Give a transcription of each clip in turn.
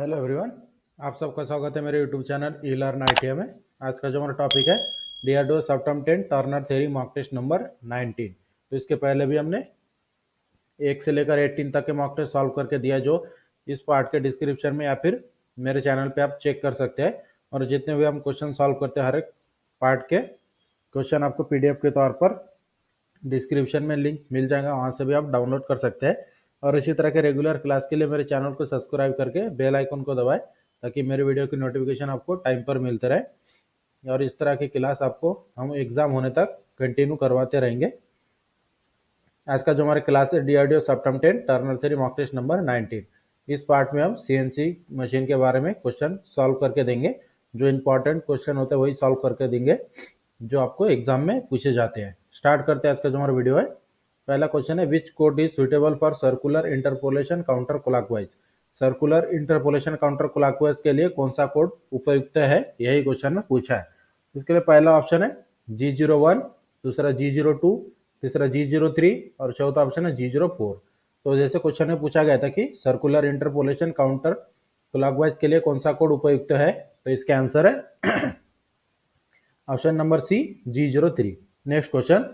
Hello everyone, आप सबका स्वागत है मेरे YouTube channel E learn I में। आज का जो हमारा टॉपिक है DRDO CEPTAM 10 turner theory mock test number 19। तो इसके पहले भी हमने 1 से लेकर 18 तक के मॉक टेस्ट सॉल्व करके दिया, जो इस पार्ट के डिस्क्रिप्शन में या फिर मेरे चैनल पे आप चेक कर सकते हैं। और जितने भी हम क्वेश्चन सॉल्व करते हैं, हर एक पार्ट के क्वेश्चन आपको पीडीएफ के तौर पर डिस्क्रिप्शन में लिंक मिल जाएगा, वहाँ से भी आप डाउनलोड कर सकते हैं। और इसी तरह के रेगुलर क्लास के लिए मेरे चैनल को सब्सक्राइब करके बेल आइकन को दबाएं, ताकि मेरे वीडियो की नोटिफिकेशन आपको टाइम पर मिलते रहे। और इस तरह की क्लास आपको हम एग्जाम होने तक कंटिन्यू करवाते रहेंगे। आज का जो हमारे क्लास है DRDO CEPTAM 10 turner theory mock test number 19। इस पार्ट में हम सीएनसी मशीन के बारे में क्वेश्चन सॉल्व करके देंगे। जो इंपॉर्टेंट क्वेश्चन होते हैं वही सॉल्व करके देंगे, जो आपको एग्जाम में पूछे जाते हैं। स्टार्ट करते हैं आज का जो हमारा वीडियो है। पहला क्वेश्चन है, विच code is suitable for circular interpolation counter clockwise. Circular interpolation counter clockwise के लिए कौन सा कोड उपयुक्त है, यही क्वेश्चन में पूछा है। इसके लिए पहला ऑप्शन है G01, दूसरा G02, तीसरा G03 और चौथा ऑप्शन है G04। तो जैसे क्वेश्चन में पूछा गया था कि सर्कुलर इंटरपोलेशन काउंटर क्लॉकवाइज के लिए कौन सा कोड उपयुक्त है, तो इसका आंसर है option number C G03। Next question,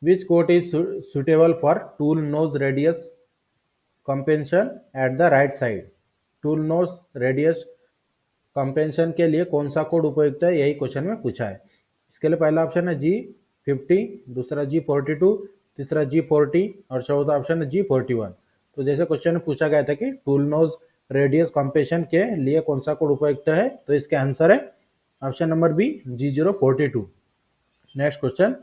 which code is suitable for tool nose radius compensation at the right side. Tool nose radius compensation के लिए कौन सा कोड उपयुक्त है, यही क्वेश्चन में पूछा है। इसके लिए पहला ऑप्शन है G50, दूसरा G42, तीसरा G40 और चौथा ऑप्शन है G41। तो जैसे क्वेश्चन में पूछा गया था कि टूल नोज रेडियस कंपेंशन के लिए कौन सा कोड उपयुक्त है, तो इसका आंसर है option number B G042। Next question,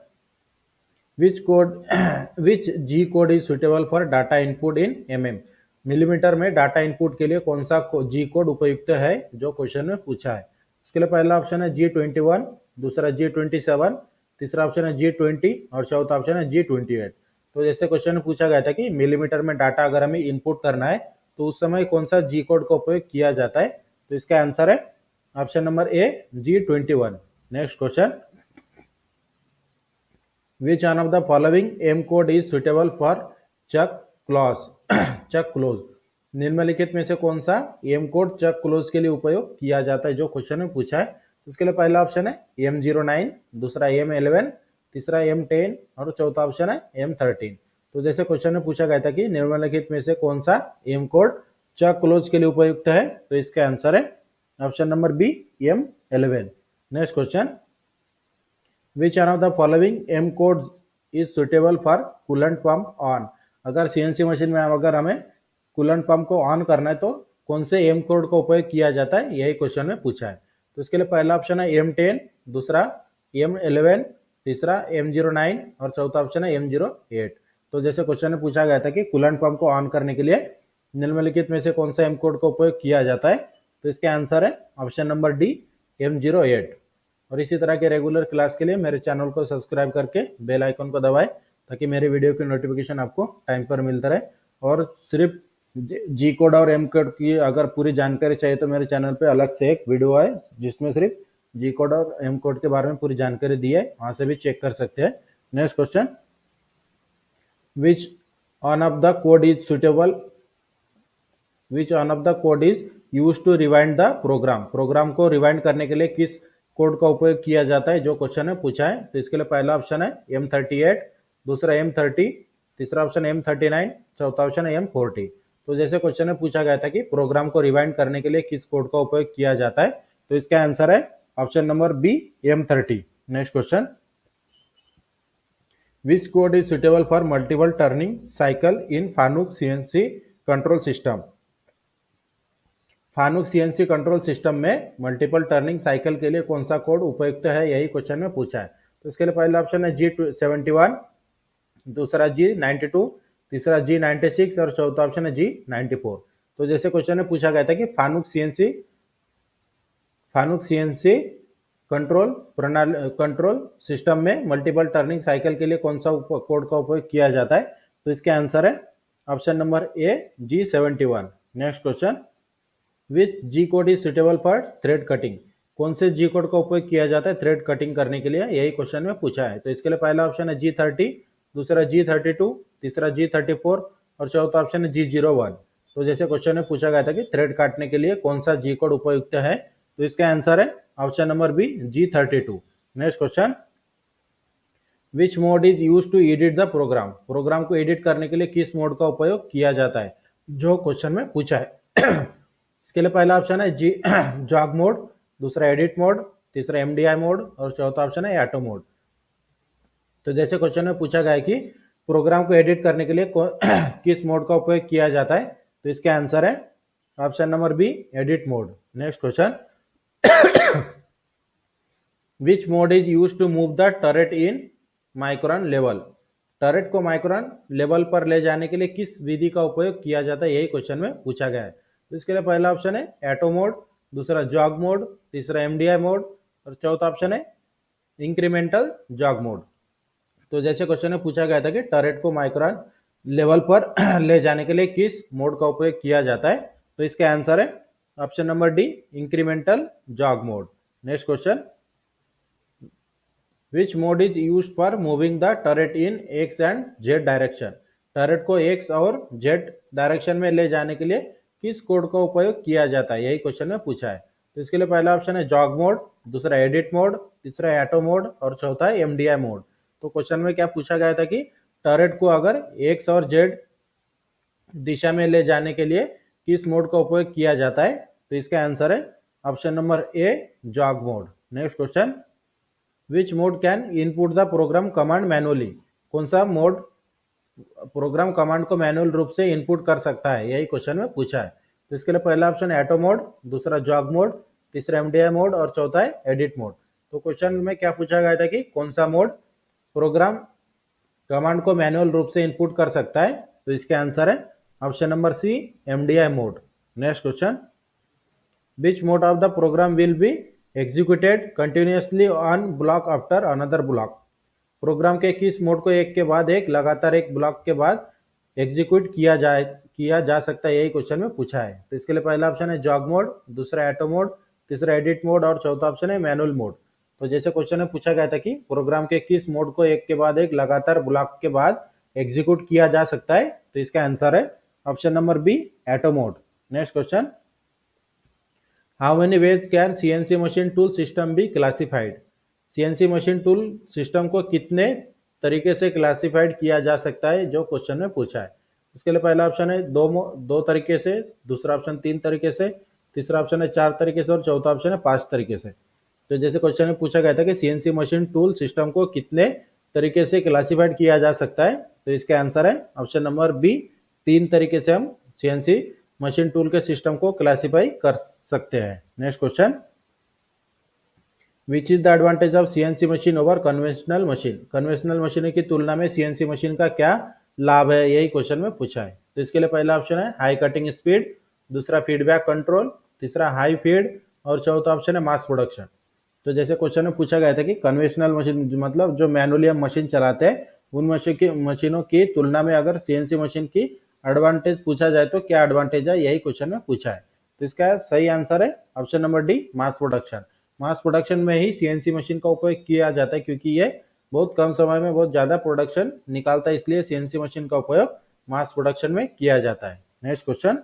which G code is suitable for data input in mm। Millimetre में डाटा इनपुट के लिए कौन सा G कोड उपयुक्त है, जो क्वेश्चन में पूछा है। इसके लिए पहला ऑप्शन है G21, दूसरा G27, तीसरा ऑप्शन है G20 और चौथा ऑप्शन है G28। तो जैसे क्वेश्चन में पूछा गया था कि मिलीमीटर में डाटा अगर हमें इनपुट करना है तो उस समय कौन सा G कोड का उपयोग किया जाता है, तो इसका आंसर है option number A G21। Next question, which one of the following M code is suitable for chuck clause chuck close। निम्नलिखित में से कौन सा M कोड चक क्लोज के लिए उपयोग किया जाता है, जो क्वेश्चन में पूछा है। इसके लिए पहला ऑप्शन है M09, दूसरा M11, तीसरा M10 और चौथा ऑप्शन है M13। तो जैसे क्वेश्चन में पूछा गया था कि निम्नलिखित में से कौन सा M कोड चक क्लोज के लिए उपयुक्त है, तो इसका आंसर है option number B M11। Next question, which one of the following M code is suitable for coolant pump on. अगर सीएनसी मशीन में अगर हमें कूलेंट पंप को ऑन करना है तो कौन से M कोड का उपयोग किया जाता है, यही क्वेश्चन में पूछा है। तो इसके लिए पहला ऑप्शन है M10, दूसरा M11, तीसरा M09 और चौथा ऑप्शन है M08। तो जैसे क्वेश्चन में पूछा गया था कि कूलेंट पंप को ऑन करने के लिए निम्नलिखित में से कौन सा M कोड का उपयोग किया जाता है, तो इसका आंसर है ऑप्शन नंबर डी M08। और इसी तरह के रेगुलर क्लास के लिए मेरे चैनल को सब्सक्राइब करके बेल आइकन को दबाएं, ताकि मेरे वीडियो की नोटिफिकेशन आपको टाइम पर मिलता रहे। और सिर्फ जी कोड और एम कोड की अगर पूरी जानकारी चाहिए तो मेरे चैनल पे अलग से एक वीडियो है, जिसमें सिर्फ जी कोड और एम कोड के बारे में पूरी जानकारी दी है, वहां से भी चेक कर सकते हैं। Next question, which one of the code is suitable which one of the code is use to rewind the program. Program को रिवाइंड करने के लिए किस कोड का उपयोग किया जाता है, जो क्वेश्चन में पूछा है। तो इसके लिए पहला ऑप्शन है M38, दूसरा M30, तीसरा ऑप्शन है M39, चौथा ऑप्शन है M40। तो जैसे क्वेश्चन में पूछा गया था कि प्रोग्राम को रिवाइंड करने के लिए किस कोड का उपयोग किया जाता है, तो इसका आंसर है option number B M30। Next question, which code is suitable for multiple turning cycle in Fanuc CNC control system. Fanuc CNC control system में मल्टीपल टर्निंग साइकिल के लिए कौन सा कोड उपयुक्त है, यही क्वेश्चन में पूछा है। तो इसके लिए पहला ऑप्शन है G71, दूसरा G92, तीसरा G96 और चौथा ऑप्शन है G94। तो जैसे क्वेश्चन में पूछा गया था कि फानुक सीएनसी कंट्रोल सिस्टम में मल्टीपल टर्निंग साइकिल के लिए कौन सा कोड का उपयोग किया जाता है, तो इसके आंसर है option number A G71। Next question, which G code is suitable for thread cutting. कौन से जी कोड का उपयोग किया जाता है थ्रेड कटिंग करने के लिए, यही क्वेश्चन में पूछा है। तो इसके लिए पहला ऑप्शन है G30, दूसरा G32, तीसरा G34 और चौथा ऑप्शन है G01। तो जैसे क्वेश्चन में पूछा गया था कि थ्रेड काटने के लिए कौन सा जी कोड उपयुक्त है, तो इसका आंसर है option number B G32। Next question, which mode is use to edit the program, program को एडिट करने के लिए किस मोड का उपयोग किया जाता है, जो क्वेश्चन में पूछा है। इसके लिए पहला ऑप्शन है जी जॉग मोड, दूसरा एडिट मोड, तीसरा एमडीआई मोड और चौथा ऑप्शन है ऑटो मोड। तो जैसे क्वेश्चन में पूछा गया है कि प्रोग्राम को एडिट करने के लिए किस मोड का उपयोग किया जाता है, तो इसका आंसर है option number B edit mode. Next question, which mode is use to move the turret in micron level, turret को माइक्रोन लेवल पर ले जाने के लिए किस विधि का उपयोग किया जाता है, यही क्वेश्चन में पूछा गया है। तो इसके लिए पहला ऑप्शन है ऑटो मोड, दूसरा जॉग मोड, तीसरा एमडीआई मोड और चौथा ऑप्शन है इंक्रीमेंटल जॉग मोड। तो जैसे क्वेश्चन में पूछा गया था कि टरेट को माइक्रोन लेवल पर ले जाने के लिए किस मोड का उपयोग किया जाता है, तो इसका आंसर है option number D incremental jog mode. Next question, which mode is used for moving the turret in x and Z direction, turret को एक्स और जेड डायरेक्शन में ले जाने के लिए किस कोड का उपयोग किया जाता है, यही क्वेश्चन में पूछा है। तो इसके लिए पहला ऑप्शन है जॉग मोड, दूसरा एडिट मोड, तीसरा ऑटो मोड और चौथा है एमडीआई मोड। तो क्वेश्चन में क्या पूछा गया था कि टरेट को अगर एक्स और जेड दिशा में ले जाने के लिए किस मोड का उपयोग किया जाता है, तो इसका आंसर है option number A jog mode. Next question, which mode can input the program command manually, कौन सा मोड प्रोग्राम कमांड को मैनुअल रूप से इनपुट कर सकता है, यही क्वेश्चन में पूछा है। तो इसके लिए पहला ऑप्शन है ऑटो मोड, दूसरा जॉग मोड, तीसरा एमडीआई मोड और चौथा है एडिट मोड। तो क्वेश्चन में क्या पूछा गया था कि कौन सा मोड प्रोग्राम कमांड को मैनुअल रूप से इनपुट कर सकता है, तो इसका आंसर है option number C MDI mode. Next question, which mode of the program will be executed continuously on block after another block, program के किस मोड को एक के बाद एक लगातार एक ब्लॉक के बाद एग्जीक्यूट किया जा सकता है, यही क्वेश्चन में पूछा है। तो इसके लिए पहला ऑप्शन है जॉग मोड, दूसरा ऑटो मोड, तीसरा एडिट मोड और चौथा ऑप्शन है मैनुअल मोड। तो जैसे क्वेश्चन में पूछा गया था कि प्रोग्राम के किस मोड को एक के बाद एक लगातार ब्लॉक के बाद एग्जीक्यूट किया जा सकता है, तो इसका आंसर है option number B auto mode. Next question, how many ways can CNC machine tool system be classified, CNC machine tool system को कितने तरीके से क्लासिफाइड किया जा सकता है, जो क्वेश्चन में पूछा है। इसके लिए पहला ऑप्शन है दो तरीके से, दूसरा ऑप्शन 3 तरीके से, तीसरा ऑप्शन है 4 तरीके से और चौथा ऑप्शन है 5 तरीके से। तो जैसे क्वेश्चन में पूछा गया था कि सीएनसी मशीन टूल सिस्टम को कितने तरीके से क्लासिफाइड किया जा सकता है, तो इसका आंसर है ऑप्शन नंबर बी 3 तरीके से हम सीएनसी मशीन टूल के सिस्टम को क्लासिफाई कर सकते हैं। Next question, which is the advantage of CNC machine hour conventional machine, conventional machine की तुलना में सीएनसी मशीन का क्या लाभ है, यही क्वेश्चन में पूछा है। तो इसके लिए पहला ऑप्शन है हाई कटिंग स्पीड, दूसरा फीडबैक कंट्रोल, तीसरा हाई फीड और चौथा ऑप्शन है मास प्रोडक्शन। तो जैसे क्वेश्चन में पूछा गया था कि कन्वेंशनल मशीन मतलब जो मैनुअली हम मशीन चलाते हैं उन मशीनों की तुलना में अगर सीएनसी मशीन की एडवांटेज पूछा जाए तो क्या एडवांटेज है, यही क्वेश्चन में पूछा है। तो इसका सही आंसर है option number D mass production. Mass production में ही सीएनसी मशीन का उपयोग किया जाता है क्योंकि ये बहुत कम समय में बहुत ज्यादा प्रोडक्शन निकालता है, इसलिए सीएनसी मशीन का उपयोग मास प्रोडक्शन में किया जाता है। Next question,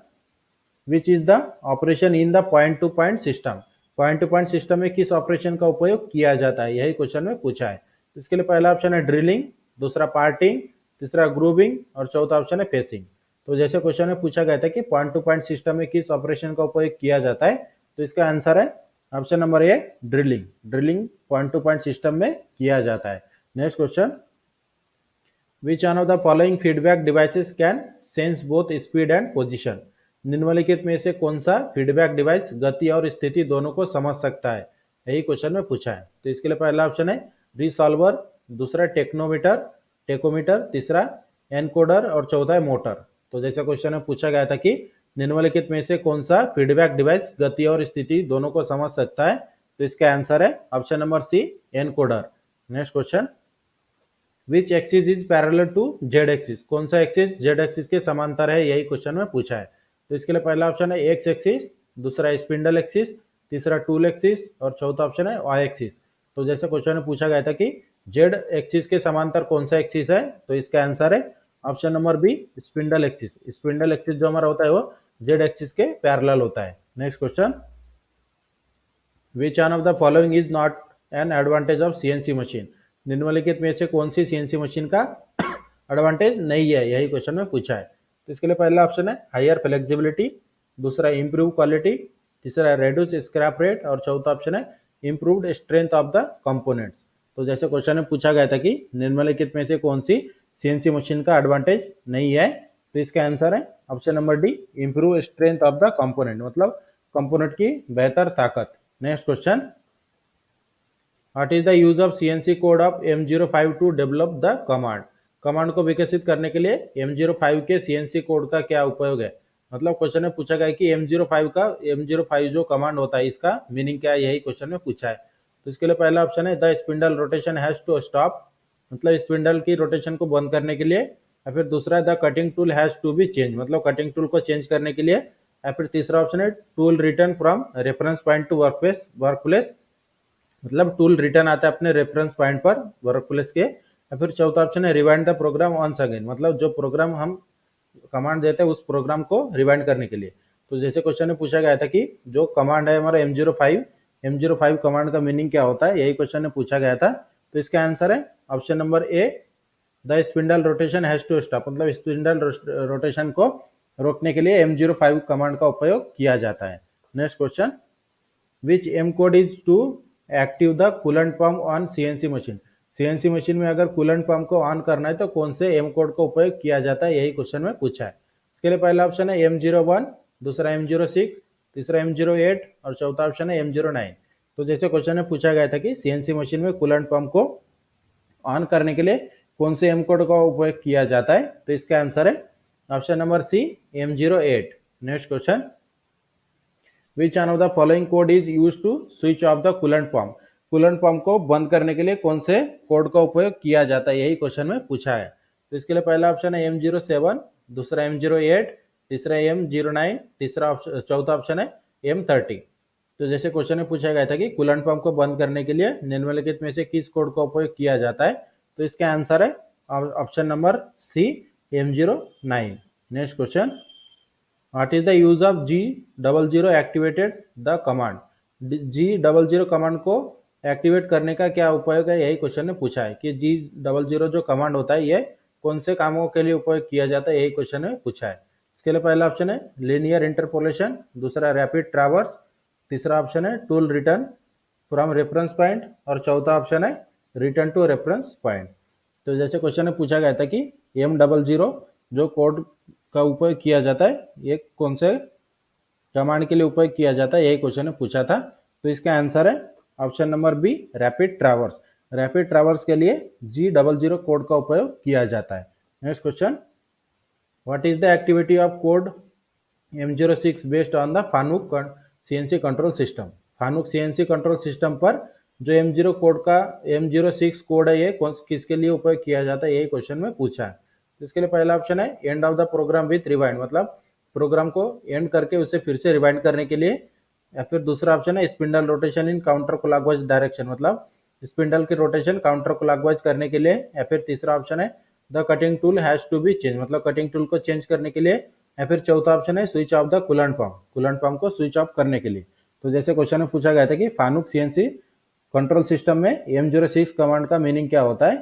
which is the operation in the point two point system, point two point system में किस ऑपरेशन का उपयोग किया जाता है, यही क्वेश्चन में पूछा है। इसके लिए पहला ऑप्शन है ड्रिलिंग, दूसरा पार्टिंग, तीसरा ग्रूविंग और चौथा ऑप्शन है फेसिंग। तो जैसे क्वेश्चन में पूछा गया था कि पॉइंट टू पॉइंट सिस्टम में किस ऑपरेशन का उपयोग किया जाता है, तो इसका आंसर है ऑप्शन नंबर ए drilling, drilling point two point system में किया जाता है। Next question, which one of the following feedback devices can sense both speed and position, निम्नलिखित में से कौन सा फीडबैक डिवाइस गति और स्थिति दोनों को समझ सकता है, यही क्वेश्चन में पूछा है। तो इसके लिए पहला ऑप्शन है रिसॉल्वर, दूसरा टेकोमीटर, तीसरा एनकोडर और चौथा है मोटर। तो जैसे क्वेश्चन में पूछा गया था कि निम्नलिखित में से कौन सा फीडबैक डिवाइस गति और स्थिति दोनों को समझ सकता है, तो इसका आंसर है option number C encoder. Next question, which axis is parallel to Z axis, कौन सा एक्सिस जेड एक्सिस के समांतर है, यही क्वेश्चन में पूछा है। तो इसके लिए पहला ऑप्शन है एक्स एक्सिस, दूसरा स्पिंडल एक्सिस, तीसरा टूल एक्सिस और चौथा ऑप्शन है वाई एक्सिस। तो जैसे क्वेश्चन में पूछा गया था कि जेड एक्सिस के समांतर कौन सा एक्सिस है, तो इसका आंसर है option number B spindle axis. Spindle axis जो हमारा होता है वो जेड एक्सिस के पैरेलल होता है। Next question, which one of the following is not an advantage of CNC machine. निम्नलिखित में से कौन सी सीएनसी मशीन का एडवांटेज नहीं है, यही क्वेश्चन में पूछा है। तो इसके लिए पहला ऑप्शन है हायर फ्लेक्सिबिलिटी, दूसरा इंप्रूव क्वालिटी, तीसरा रेड्यूस स्क्रैप रेट और चौथा ऑप्शन है improved strength of the components. तो जैसे क्वेश्चन में पूछा गया था कि निम्नलिखित में से कौन सी सीएनसी मशीन का एडवांटेज नहीं है, तो इसका आंसर है option number D improve strength of the component, मतलब कंपोनेंट की बेहतर ताकत। Next question, what is the use of CNC code of M05 to develop the command. Command को विकसित करने के लिए M05 के सीएनसी कोड का क्या उपयोग है। मतलब क्वेश्चन में पूछा गया है कि M05 जो कमांड होता है इसका मीनिंग क्या है, यही क्वेश्चन में पूछा है। तो इसके लिए पहला ऑप्शन है the spindle rotation has to stop, मतलब स्पिंडल की रोटेशन को बंद करने के लिए, या फिर दूसरा है the cutting tool has to be change, मतलब कटिंग टूल को चेंज करने के लिए, या फिर तीसरा ऑप्शन है tool return from reference point to workplace, मतलब टूल रिटर्न आता है अपने रेफरेंस पॉइंट पर वर्कप्लेस के, या फिर चौथा ऑप्शन है rewind the program once again, मतलब जो प्रोग्राम हम कमांड देते हैं उस प्रोग्राम को रिवाइंड करने के लिए। तो जैसे क्वेश्चन में पूछा गया था कि जो कमांड है हमारा M05 कमांड का मीनिंग क्या होता है, यही क्वेश्चन में पूछा गया था। तो इसका आंसर है option number A the spindle rotation has to stop, मतलब स्पिंडल रोटेशन को रोकने के लिए M05 कमांड का उपयोग किया जाता है। Next question, which M code is to active the coolant pump on CNC machine. CNC machine में अगर कूलेंट पंप को ऑन करना है तो कौन से एम कोड का उपयोग किया जाता है, यही क्वेश्चन में पूछा है। इसके लिए पहला ऑप्शन है M01, दूसरा M06, तीसरा M08 और चौथा ऑप्शन है M09। तो जैसे क्वेश्चन में पूछा गया था कि सीएनसी मशीन में कूलेंट पंप को ऑन करने के लिए कौन से एम कोड का उपयोग किया जाता है, तो इसका आंसर है option number C M08। Next question, which one of the following code is use to switch off the coolant pump. Coolant pump को बंद करने के लिए कौन से कोड का उपयोग किया जाता है, यही क्वेश्चन में पूछा है। तो इसके लिए पहला ऑप्शन है M07, दूसरा M08, तीसरा M09, चौथा ऑप्शन है M30। तो जैसे क्वेश्चन में पूछा गया था कि कूलेंट पंप को बंद करने के लिए निम्नलिखित में से किस कोड का उपयोग किया जाता है, तो इसका आंसर है option number C M09। Next question, what is the use of G00 activated the command. G00 command को एक्टिवेट करने का क्या उपयोग है, यही क्वेश्चन ने पूछा है कि G00 जो कमांड होता है ये कौन से कामों के लिए उपयोग किया जाता है, यही क्वेश्चन में पूछा है। इसके लिए पहला ऑप्शन है लीनियर इंटरपोलेशन, दूसरा रैपिड ट्रैवर्स, तीसरा ऑप्शन है tool return from reference point और चौथा ऑप्शन है रिटर्न टू रेफरेंस पॉइंट। तो जैसे क्वेश्चन में पूछा गया था कि M00 जो कोड का उपयोग किया जाता है ये कौन से कमांड के लिए उपयोग किया जाता है, यही क्वेश्चन में पूछा था। तो इसका आंसर है option number B rapid traverse. Rapid traverse के लिए G00 कोड का उपयोग किया जाता है। Next question, what is the activity of code M06 based on the Fanuc CNC control system. Fanuc CNC control system पर जो M06 कोड है ये किसके लिए उपयोग किया जाता है, यही क्वेश्चन में पूछा है। इसके लिए पहला ऑप्शन है end of the program with rewind, मतलब प्रोग्राम को एंड करके उसे फिर से रिवाइंड करने के लिए, या फिर दूसरा ऑप्शन है spindle rotation in counter clockwise direction, मतलब स्पिंडल की रोटेशन काउंटर क्लॉकवाइज करने के लिए, या फिर तीसरा ऑप्शन है the cutting tool has to be change, मतलब कटिंग टूल को चेंज करने के लिए, या फिर चौथा ऑप्शन है switch off the coolant pump को स्विच ऑफ करने के लिए। तो जैसे क्वेश्चन में पूछा गया था कि फानुक सीएनसी कंट्रोल सिस्टम में M06 कमांड का मीनिंग क्या होता है,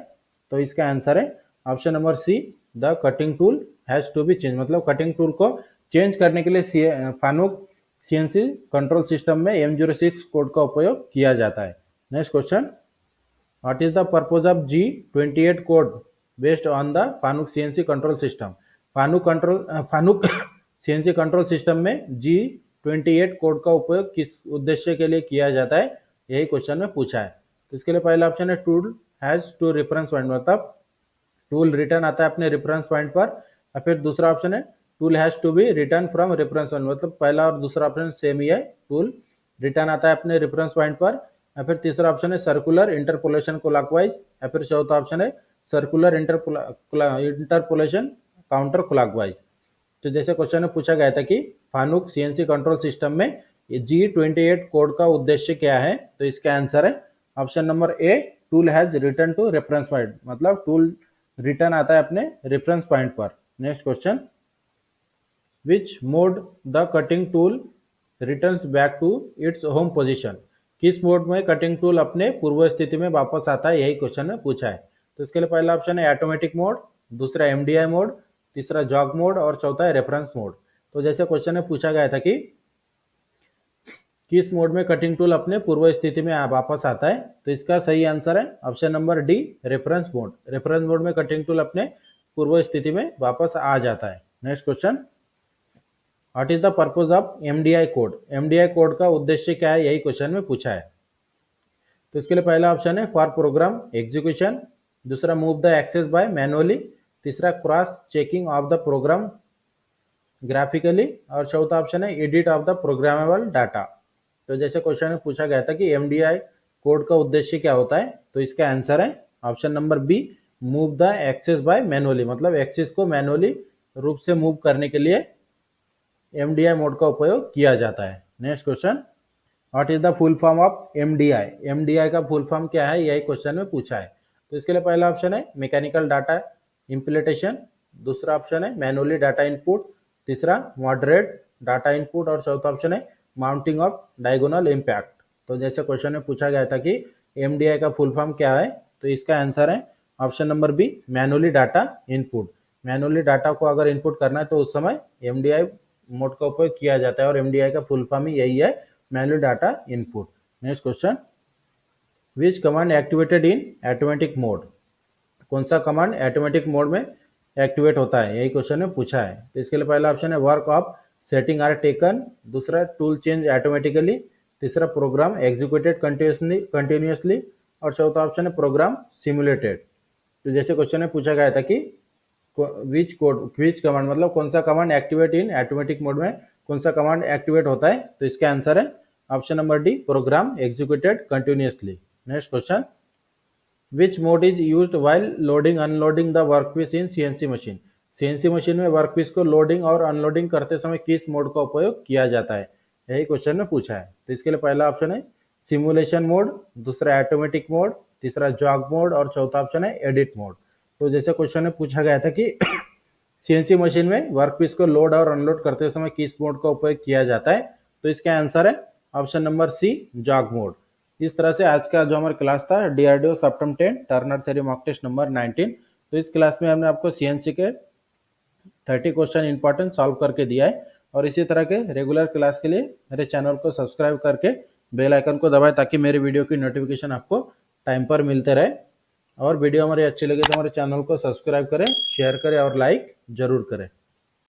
तो इसका आंसर है option number C the cutting tool has to be change, मतलब कटिंग टूल को चेंज करने के लिए फानुक सीएनसी कंट्रोल सिस्टम में M06 कोड का उपयोग किया जाता है। Next question, what is the purpose of G28 code based on the Fanuc CNC control system. Fanuc CNC control system में G28 कोड का उपयोग किस उद्देश्य के लिए किया जाता है, यही क्वेश्चन में पूछा है। तो इसके लिए पहला ऑप्शन है tool has to reference point, मतलब टूल रिटर्न आता है अपने रेफरेंस पॉइंट पर, या फिर दूसरा ऑप्शन है tool has to be return from reference point, मतलब पहला और दूसरा ऑप्शन सेम ही है, टूल रिटर्न आता है अपने रेफरेंस पॉइंट पर, या फिर तीसरा ऑप्शन है सर्कुलर इंटरपोलेशन क्लॉकवाइज, या फिर चौथा ऑप्शन है सर्कुलर इंटरपोलेशन काउंटर क्लॉकवाइज। तो जैसे क्वेश्चन में पूछा गया था कि फानुक सीएनसी कंट्रोल सिस्टम में G28 कोड का उद्देश्य क्या है, तो इसका आंसर है option number A tool has return to reference point, मतलब टूल रिटर्न आता है अपने रेफरेंस पॉइंट पर। Next question, which mode the cutting tool returns back to its home position. किस मोड में कटिंग टूल अपने पूर्व स्थिति में वापस आता है, यही क्वेश्चन में पूछा है। तो इसके लिए पहला ऑप्शन है ऑटोमेटिक मोड, दूसरा एमडीआई मोड, तीसरा जॉग मोड और चौथा है रेफरेंस मोड। तो जैसे क्वेश्चन में पूछा गया था कि किस मोड में कटिंग टूल अपने पूर्व स्थिति में वापस आता है, तो इसका सही आंसर है option number D, reference mode. Reference mode में कटिंग टूल अपने पूर्व स्थिति में वापस आ जाता है। Next question, what is the purpose of MDI code. MDI code का उद्देश्य क्या है, यही क्वेश्चन में पूछा है। तो इसके लिए पहला ऑप्शन है फॉर प्रोग्राम एग्जीक्यूशन, दूसरा move the axes by manually, तीसरा cross checking of the program graphically और चौथा ऑप्शन है edit of the programmable data. तो जैसे क्वेश्चन में पूछा गया था कि एमडीआई कोड का उद्देश्य क्या होता है, तो इसका आंसर है option number B, move the axes by manually, मतलब एक्सेस को मैनुअली रूप से मूव करने के लिए एमडीआई मोड का उपयोग किया जाता है। Next question, what is the full form of MDI. MDI का फुल फॉर्म क्या है, यही क्वेश्चन में पूछा है। तो इसके लिए पहला ऑप्शन है मैकेनिकल डाटा इम्प्लीटेशन, दूसरा ऑप्शन है मैनुअली डाटा इनपुट, तीसरा मॉडरेट डाटा इनपुट और चौथा ऑप्शन है माउंटिंग ऑफ डायगोनल इम्पैक्ट। तो जैसे क्वेश्चन में पूछा गया था कि एमडीआई का फुल फॉर्म क्या है, तो इसका आंसर है option number B, manually data input. Manually data को अगर इनपुट करना है तो उस समय एमडीआई मोड का उपयोग किया जाता है और एमडीआई का फुल फॉर्म ही यही है, manual data input. Next question, विच कमांड एक्टिवेटेड इन ऑटोमेटिक मोड। कौन सा कमांड ऑटोमेटिक मोड में एक्टिवेट होता है, यही क्वेश्चन में पूछा है। तो इसके लिए पहला ऑप्शन है work of setting are taken, दूसरा टूल चेंज ऑटोमेटिकली, तीसरा प्रोग्राम एग्जीक्यूटेड कंटिन्यूसली और चौथा ऑप्शन है प्रोग्राम सिमुलेटेड। तो जैसे क्वेश्चन में पूछा गया था कि विच कमांड, मतलब कौन सा कमांड एक्टिवेट इन ऑटोमेटिक मोड में कौन सा कमांड एक्टिवेट होता है, तो इसका आंसर है option number D, program executed continuously. Next question, which mode is used while loading unloading the workpiece in CNC machine. CNC machine में वर्कपीस को लोडिंग और अनलोडिंग करते समय किस मोड का उपयोग किया जाता है, यही क्वेश्चन में पूछा है। तो इसके लिए पहला ऑप्शन है सिमुलेशन मोड, दूसरा ऑटोमेटिक मोड, तीसरा जॉग मोड और चौथा ऑप्शन है एडिट मोड। तो जैसे क्वेश्चन में पूछा गया था कि सीएनसी मशीन में वर्कपीस को लोड और अनलोड करते समय किस मोड का उपयोग किया जाता है, तो इसका आंसर है option number C, jog mode. इस तरह से आज का जो हमारा क्लास था DRDO CEPTAM 10 turner theory mock test number 19, तो इस क्लास में हमने आपको सीएनसी के 30 क्वेश्चन इंपॉर्टेंट सॉल्व करके दिया है। और इसी तरह के रेगुलर क्लास के लिए मेरे चैनल को सब्सक्राइब करके बेल आइकन को दबाएं ताकि मेरे वीडियो की नोटिफिकेशन आपको टाइम पर मिलते रहे। और वीडियो हमारी अच्छी लगे तो हमारे चैनल को सब्सक्राइब करें, शेयर करें और लाइक जरूर करें।